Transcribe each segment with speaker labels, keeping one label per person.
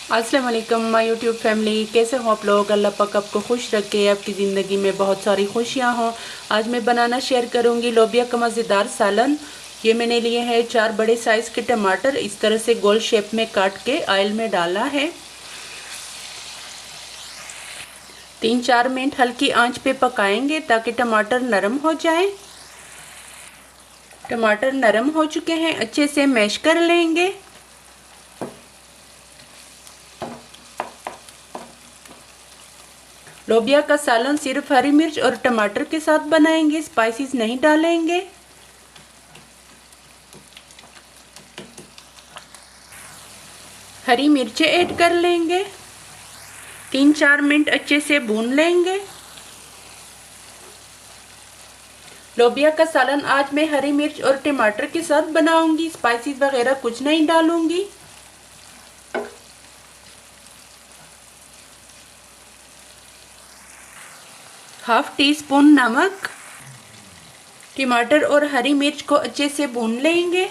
Speaker 1: अस्सलाम वालेकुम my YouTube family, कैसे हो आप लोग। अल्लाह पाक आपको खुश रखे, आपकी ज़िंदगी में बहुत सारी खुशियां हो। आज मैं बनाना शेयर करूंगी लोबिया का मज़ेदार सालन। ये मैंने लिए हैं 4 बड़े साइज़ के टमाटर, इस तरह से गोल शेप में काट के ऑयल में डाला है। 3-4 मिनट हल्की आंच पे पकाएंगे ताकि टमाटर नरम हो जाए। टमाटर नरम हो चुके हैं, अच्छे से मैश कर लेंगे। लोबिया का सालन सिर्फ हरी मिर्च और टमाटर के साथ बनाएंगे, स्पाइसेस नहीं डालेंगे। हरी मिर्चें ऐड कर लेंगे। 3-4 मिनट अच्छे से भून लेंगे। लोबिया का सालन आज मैं हरी मिर्च और टमाटर के साथ बनाऊंगी, स्पाइसेस वगैरह कुछ नहीं डालूंगी। हाफ टी स्पून नमक। टमाटर और हरी मिर्च को अच्छे से भून लेंगे।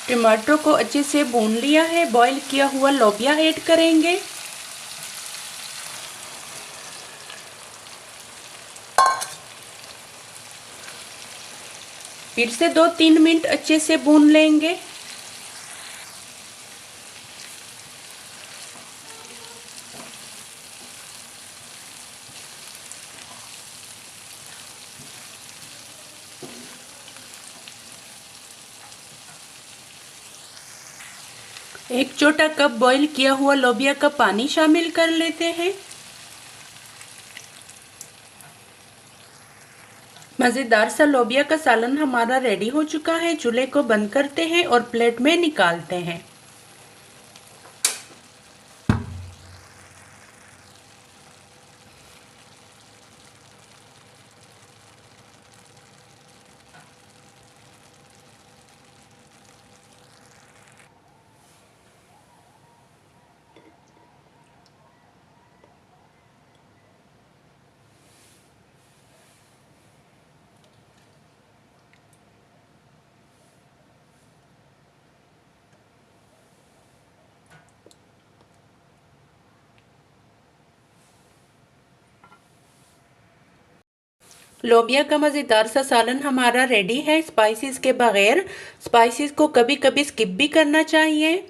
Speaker 1: टमाटर को अच्छे से भून लिया है, बॉईल किया हुआ लोबिया ऐड करेंगे। फिर से 2-3 मिनट अच्छे से भून लेंगे। एक छोटा कप बॉईल किया हुआ लोबिया का पानी शामिल कर लेते हैं। मज़ेदार सा लोबिया का सालन हमारा रेडी हो चुका है। चूल्हे को बंद करते हैं और प्लेट में निकालते हैं। लोबिया का मज़ेदार सा सालन हमारा रेडी है, स्पाइसेस के बगैर। स्पाइसेस को कभी कभी स्किप भी करना चाहिए।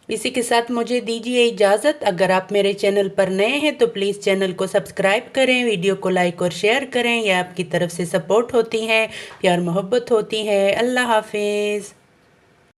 Speaker 1: इसी के साथ मुझे दीजिए इजाज़त। अगर आप मेरे चैनल पर नए हैं तो प्लीज़ चैनल को सब्सक्राइब करें, वीडियो को लाइक और शेयर करें। यह आपकी तरफ से सपोर्ट होती है, प्यार मोहब्बत होती है। अल्लाह हाफिज़।